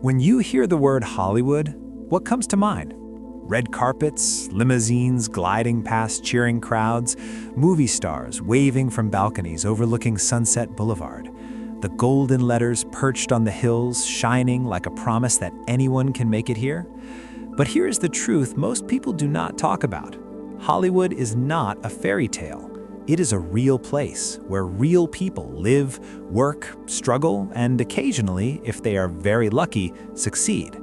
When you hear the word Hollywood, what comes to mind? Red carpets, limousines gliding past cheering crowds, movie stars waving from balconies overlooking Sunset Boulevard. The golden letters perched on the hills, shining like a promise that anyone can make it here. But here's the truth most people do not talk about. Hollywood is not a fairy tale. It is a real place where real people live, work, struggle, and occasionally, if they are very lucky, succeed.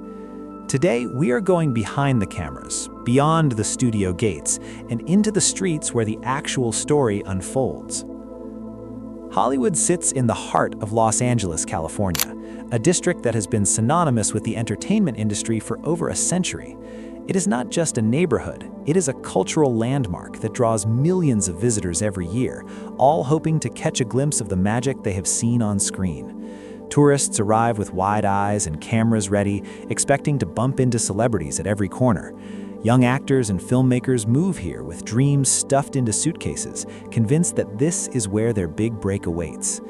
Today, we are going behind the cameras, beyond the studio gates, and into the streets where the actual story unfolds. Hollywood sits in the heart of Los Angeles, California, a district that has been synonymous with the entertainment industry for over a century. It is not just a neighborhood, it is a cultural landmark that draws millions of visitors every year, all hoping to catch a glimpse of the magic they have seen on screen. Tourists arrive with wide eyes and cameras ready, expecting to bump into celebrities at every corner. Young actors and filmmakers move here with dreams stuffed into suitcases, convinced that this is where their big break awaits.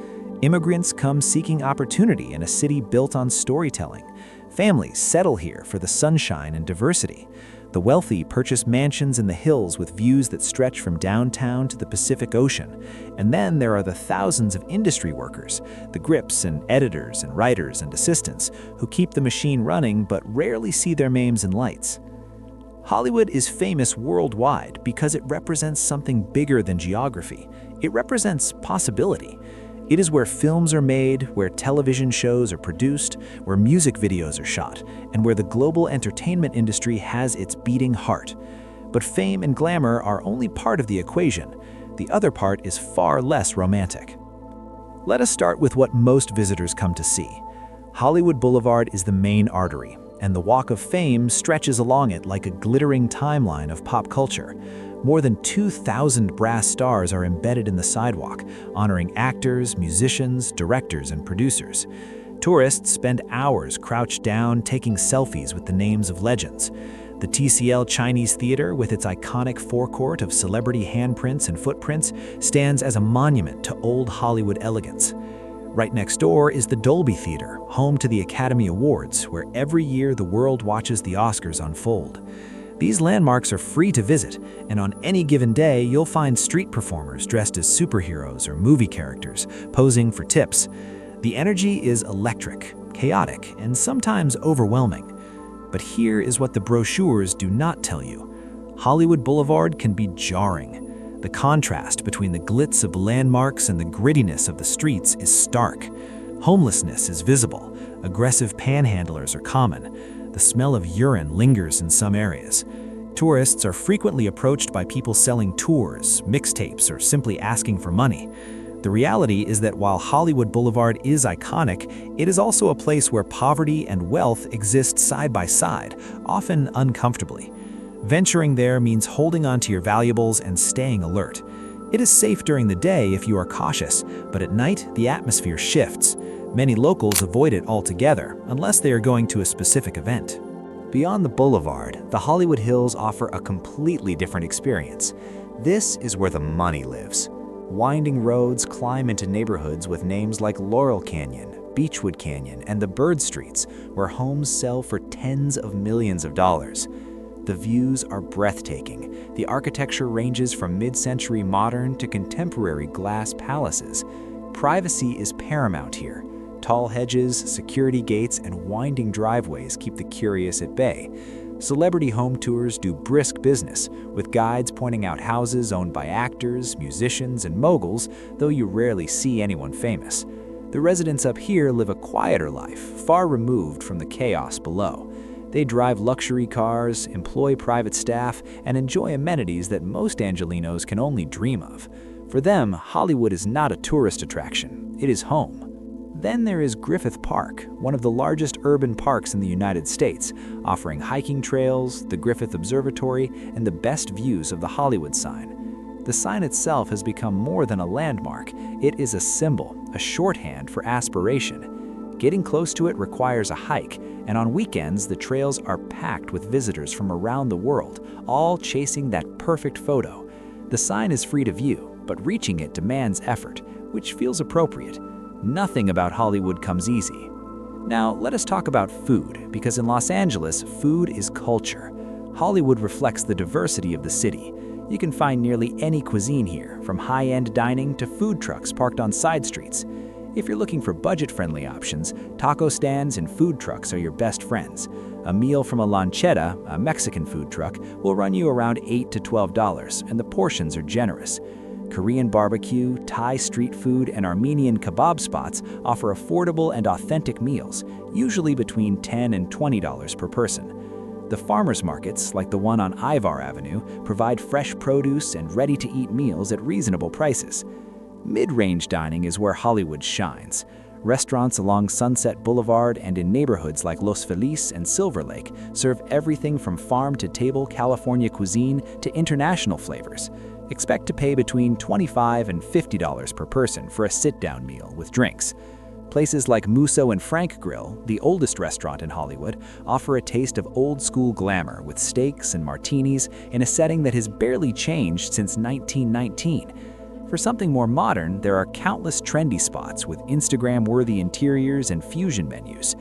Immigrants come seeking opportunity in a city built on storytelling. Families settle here for the sunshine and diversity. The wealthy purchase mansions in the hills with views that stretch from downtown to the Pacific Ocean. And then there are the thousands of industry workers, the grips and editors and writers and assistants, who keep the machine running but rarely see their names in lights. Hollywood is famous worldwide because it represents something bigger than geography. It represents possibility. It is where films are made, where television shows are produced, where music videos are shot, and where the global entertainment industry has its beating heart. But fame and glamour are only part of the equation. The other part is far less romantic. Let us start with what most visitors come to see. Hollywood Boulevard is the main artery, and the Walk of Fame stretches along it like a glittering timeline of pop culture. More than 2,000 brass stars are embedded in the sidewalk, honoring actors, musicians, directors, and producers. Tourists spend hours crouched down taking selfies with the names of legends. The TCL Chinese Theater, with its iconic forecourt of celebrity handprints and footprints, stands as a monument to old Hollywood elegance. Right next door is the Dolby Theater, home to the Academy Awards, where every year the world watches the Oscars unfold. These landmarks are free to visit, and on any given day, you'll find street performers dressed as superheroes or movie characters, posing for tips. The energy is electric, chaotic, and sometimes overwhelming. But here is what the brochures do not tell you. Hollywood Boulevard can be jarring. The contrast between the glitz of landmarks and the grittiness of the streets is stark. Homelessness is visible. Aggressive panhandlers are common. The smell of urine lingers in some areas. Tourists are frequently approached by people selling tours, mixtapes, or simply asking for money. The reality is that while Hollywood Boulevard is iconic, it is also a place where poverty and wealth exist side by side, often uncomfortably. Venturing there means holding on to your valuables and staying alert. It is safe during the day if you are cautious, but at night the atmosphere shifts. Many locals avoid it altogether, unless they are going to a specific event. Beyond the boulevard, the Hollywood Hills offer a completely different experience. This is where the money lives. Winding roads climb into neighborhoods with names like Laurel Canyon, Beechwood Canyon, and the Bird Streets, where homes sell for tens of millions of dollars. The views are breathtaking. The architecture ranges from mid-century modern to contemporary glass palaces. Privacy is paramount here. Tall hedges, security gates, and winding driveways keep the curious at bay. Celebrity home tours do brisk business, with guides pointing out houses owned by actors, musicians, and moguls, though you rarely see anyone famous. The residents up here live a quieter life, far removed from the chaos below. They drive luxury cars, employ private staff, and enjoy amenities that most Angelenos can only dream of. For them, Hollywood is not a tourist attraction, it is home. Then there is Griffith Park, one of the largest urban parks in the United States, offering hiking trails, the Griffith Observatory, and the best views of the Hollywood sign. The sign itself has become more than a landmark. It is a symbol, a shorthand for aspiration. Getting close to it requires a hike, and on weekends the trails are packed with visitors from around the world, all chasing that perfect photo. The sign is free to view, but reaching it demands effort, which feels appropriate. Nothing about Hollywood comes easy. Now, let us talk about food, because in Los Angeles, food is culture. Hollywood reflects the diversity of the city. You can find nearly any cuisine here, from high-end dining to food trucks parked on side streets. If you're looking for budget-friendly options, taco stands and food trucks are your best friends. A meal from a lanchetta, a Mexican food truck, will run you around $8 to $12, and the portions are generous. Korean barbecue, Thai street food, and Armenian kebab spots offer affordable and authentic meals, usually between $10 and $20 per person. The farmers markets, like the one on Ivar Avenue, provide fresh produce and ready-to-eat meals at reasonable prices. Mid-range dining is where Hollywood shines. Restaurants along Sunset Boulevard and in neighborhoods like Los Feliz and Silver Lake serve everything from farm-to-table California cuisine to international flavors. Expect to pay between $25 and $50 per person for a sit-down meal with drinks. Places like Musso and Frank Grill, the oldest restaurant in Hollywood, offer a taste of old-school glamour with steaks and martinis in a setting that has barely changed since 1919. For something more modern, there are countless trendy spots with Instagram-worthy interiors and fusion menus.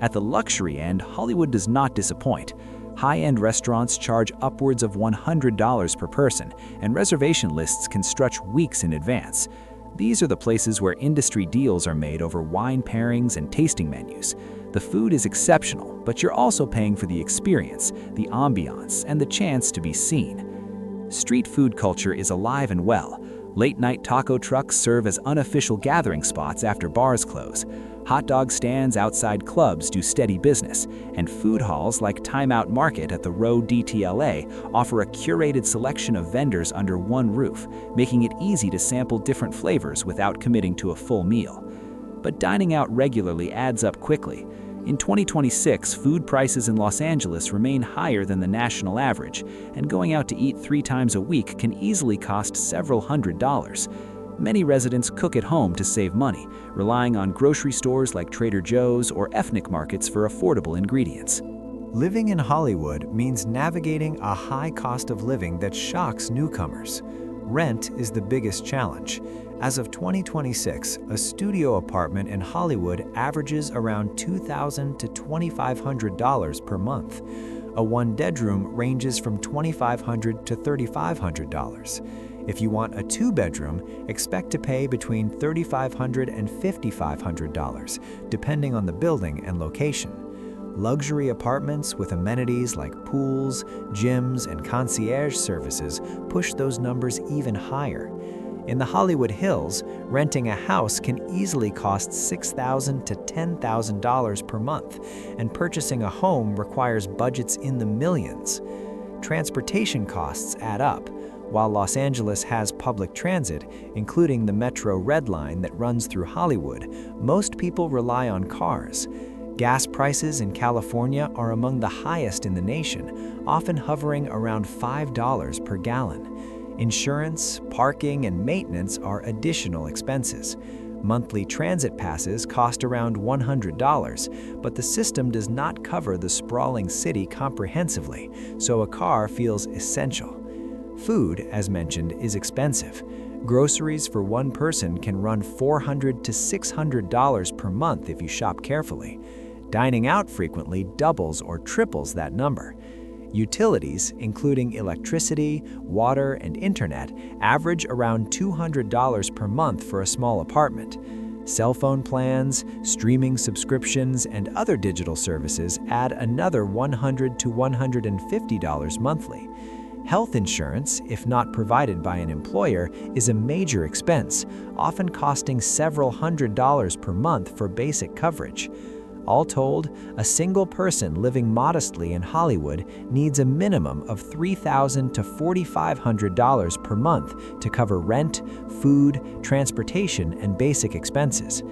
At the luxury end, Hollywood does not disappoint. High-end restaurants charge upwards of $100 per person, and reservation lists can stretch weeks in advance. These are the places where industry deals are made over wine pairings and tasting menus. The food is exceptional, but you're also paying for the experience, the ambiance, and the chance to be seen. Street food culture is alive and well. Late-night taco trucks serve as unofficial gathering spots after bars close. Hot dog stands outside clubs do steady business, and food halls like Time Out Market at the Row DTLA offer a curated selection of vendors under one roof, making it easy to sample different flavors without committing to a full meal. But dining out regularly adds up quickly. In 2026, food prices in Los Angeles remain higher than the national average, and going out to eat 3 times a week can easily cost several $100s. Many residents cook at home to save money, relying on grocery stores like Trader Joe's or ethnic markets for affordable ingredients. Living in Hollywood means navigating a high cost of living that shocks newcomers. Rent is the biggest challenge. As of 2026, a studio apartment in Hollywood averages around $2,000 to $2,500 per month. A one-bedroom ranges from $2,500 to $3,500. If you want a two-bedroom, expect to pay between $3,500 and $5,500, depending on the building and location. Luxury apartments with amenities like pools, gyms, and concierge services push those numbers even higher. In the Hollywood Hills, renting a house can easily cost $6,000 to $10,000 per month, and purchasing a home requires budgets in the millions. Transportation costs add up. While Los Angeles has public transit, including the Metro Red Line that runs through Hollywood, most people rely on cars. Gas prices in California are among the highest in the nation, often hovering around $5 per gallon. Insurance, parking, and maintenance are additional expenses. Monthly transit passes cost around $100, but the system does not cover the sprawling city comprehensively, so a car feels essential. Food, as mentioned, is expensive. Groceries for one person can run $400 to $600 per month if you shop carefully. Dining out frequently doubles or triples that number. Utilities, including electricity, water, and internet, average around $200 per month for a small apartment. Cell phone plans, streaming subscriptions, and other digital services add another $100 to $150 monthly. Health insurance, if not provided by an employer, is a major expense, often costing several $100s per month for basic coverage. All told, a single person living modestly in Hollywood needs a minimum of $3,000 to $4,500 per month to cover rent, food, transportation, and basic expenses.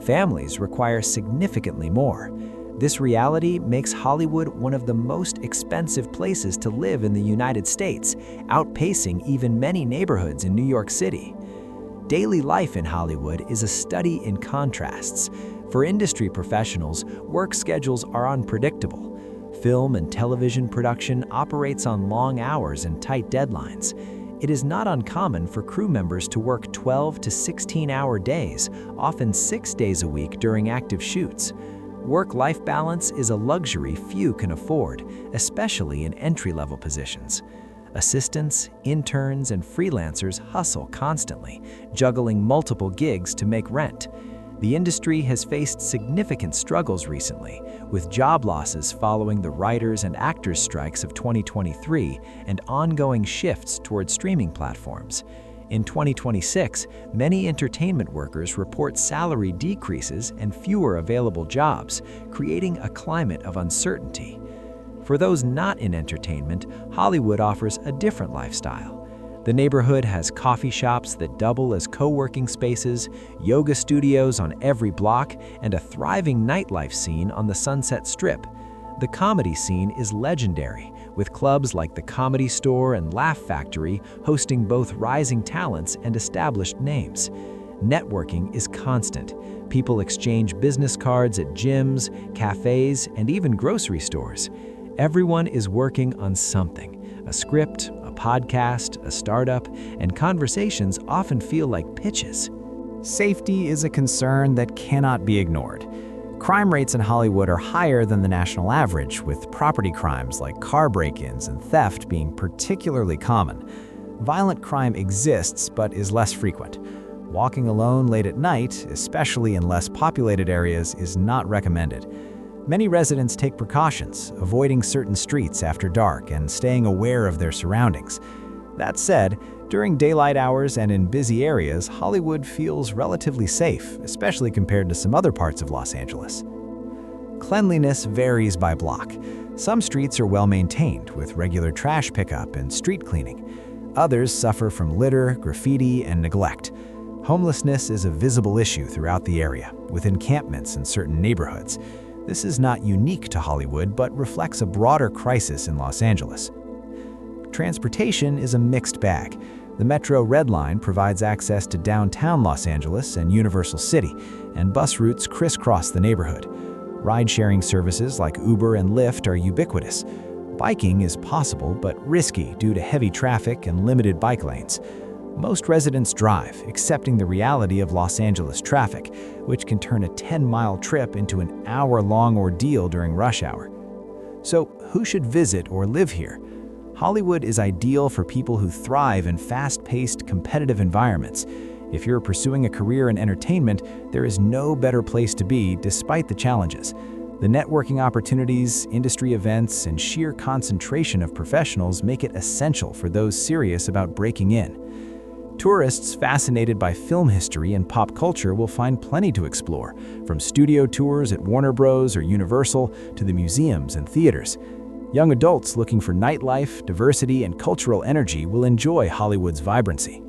Families require significantly more. This reality makes Hollywood one of the most expensive places to live in the United States, outpacing even many neighborhoods in New York City. Daily life in Hollywood is a study in contrasts. For industry professionals, work schedules are unpredictable. Film and television production operates on long hours and tight deadlines. It is not uncommon for crew members to work 12 to 16-hour days, often 6 days a week during active shoots. Work-life balance is a luxury few can afford, especially in entry-level positions. Assistants, interns, and freelancers hustle constantly, juggling multiple gigs to make rent. The industry has faced significant struggles recently, with job losses following the writers' and actors' strikes of 2023 and ongoing shifts toward streaming platforms. In 2026, many entertainment workers report salary decreases and fewer available jobs, creating a climate of uncertainty. For those not in entertainment, Hollywood offers a different lifestyle. The neighborhood has coffee shops that double as co-working spaces, yoga studios on every block, and a thriving nightlife scene on the Sunset Strip. The comedy scene is legendary, with clubs like the Comedy Store and Laugh Factory hosting both rising talents and established names. Networking is constant. People exchange business cards at gyms, cafes, and even grocery stores. Everyone is working on something: a script, a podcast, a startup, and conversations often feel like pitches. Safety is a concern that cannot be ignored. Crime rates in Hollywood are higher than the national average, with property crimes like car break-ins and theft being particularly common. Violent crime exists but is less frequent. Walking alone late at night, especially in less populated areas, is not recommended. Many residents take precautions, avoiding certain streets after dark and staying aware of their surroundings. That said, during daylight hours and in busy areas, Hollywood feels relatively safe, especially compared to some other parts of Los Angeles. Cleanliness varies by block. Some streets are well maintained, with regular trash pickup and street cleaning. Others suffer from litter, graffiti, and neglect. Homelessness is a visible issue throughout the area, with encampments in certain neighborhoods. This is not unique to Hollywood, but reflects a broader crisis in Los Angeles. Transportation is a mixed bag. The Metro Red Line provides access to downtown Los Angeles and Universal City, and bus routes crisscross the neighborhood. Ride-sharing services like Uber and Lyft are ubiquitous. Biking is possible but risky due to heavy traffic and limited bike lanes. Most residents drive, accepting the reality of Los Angeles traffic, which can turn a 10-mile trip into an hour-long ordeal during rush hour. So, who should visit or live here? Hollywood is ideal for people who thrive in fast-paced, competitive environments. If you're pursuing a career in entertainment, there is no better place to be despite the challenges. The networking opportunities, industry events, and sheer concentration of professionals make it essential for those serious about breaking in. Tourists fascinated by film history and pop culture will find plenty to explore, from studio tours at Warner Bros. Or Universal to the museums and theaters. Young adults looking for nightlife, diversity, and cultural energy will enjoy Hollywood's vibrancy.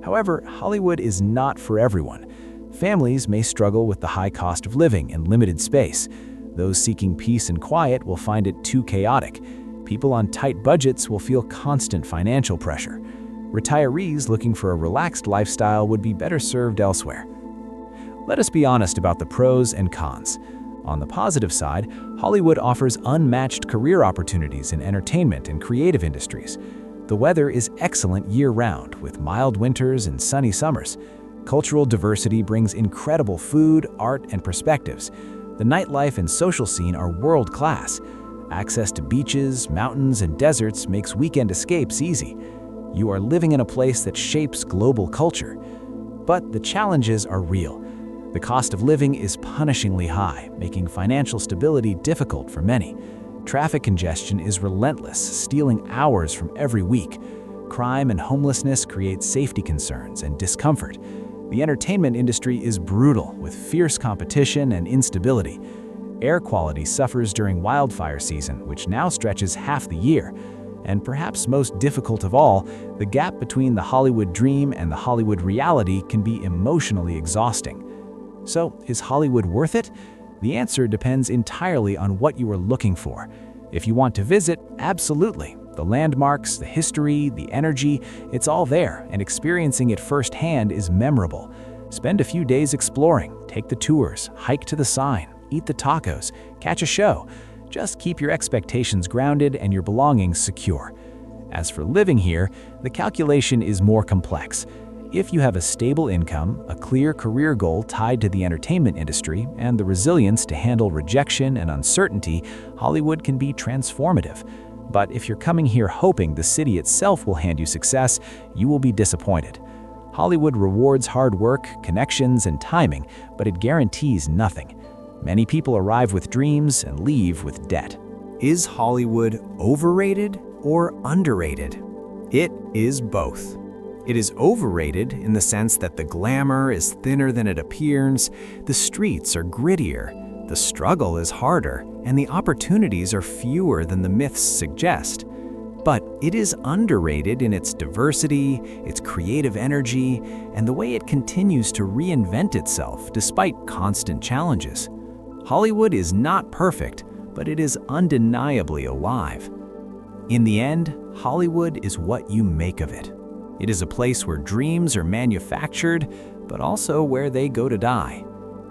However, Hollywood is not for everyone. Families may struggle with the high cost of living and limited space. Those seeking peace and quiet will find it too chaotic. People on tight budgets will feel constant financial pressure. Retirees looking for a relaxed lifestyle would be better served elsewhere. Let us be honest about the pros and cons. On the positive side, Hollywood offers unmatched career opportunities in entertainment and creative industries. The weather is excellent year-round, with mild winters and sunny summers. Cultural diversity brings incredible food, art, and perspectives. The nightlife and social scene are world-class. Access to beaches, mountains, and deserts makes weekend escapes easy. You are living in a place that shapes global culture. But the challenges are real. The cost of living is punishingly high, making financial stability difficult for many. Traffic congestion is relentless, stealing hours from every week. Crime and homelessness create safety concerns and discomfort. The entertainment industry is brutal, with fierce competition and instability. Air quality suffers during wildfire season, which now stretches half the year. And perhaps most difficult of all, the gap between the Hollywood dream and the Hollywood reality can be emotionally exhausting. So, is Hollywood worth it? The answer depends entirely on what you are looking for. If you want to visit, absolutely. The landmarks, the history, the energy, it's all there, and experiencing it firsthand is memorable. Spend a few days exploring, take the tours, hike to the sign, eat the tacos, catch a show. Just keep your expectations grounded and your belongings secure. As for living here, the calculation is more complex. If you have a stable income, a clear career goal tied to the entertainment industry, and the resilience to handle rejection and uncertainty, Hollywood can be transformative. But if you're coming here hoping the city itself will hand you success, you will be disappointed. Hollywood rewards hard work, connections, and timing, but it guarantees nothing. Many people arrive with dreams and leave with debt. Is Hollywood overrated or underrated? It is both. It is overrated in the sense that the glamour is thinner than it appears, the streets are grittier, the struggle is harder, and the opportunities are fewer than the myths suggest. But it is underrated in its diversity, its creative energy, and the way it continues to reinvent itself despite constant challenges. Hollywood is not perfect, but it is undeniably alive. In the end, Hollywood is what you make of it. It is a place where dreams are manufactured, but also where they go to die.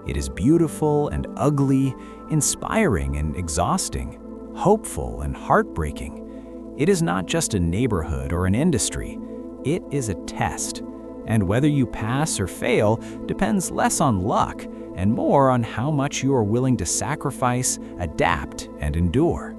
It is beautiful and ugly, inspiring and exhausting, hopeful and heartbreaking. It is not just a neighborhood or an industry. It is a test. And whether you pass or fail depends less on luck and more on how much you are willing to sacrifice, adapt, and endure.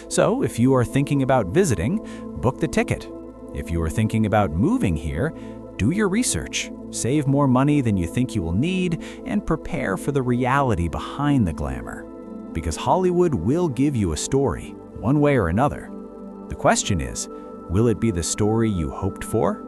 So, if you are thinking about visiting, book the ticket. If you are thinking about moving here, do your research, save more money than you think you will need, and prepare for the reality behind the glamour. Because Hollywood will give you a story, one way or another. The question is, will it be the story you hoped for?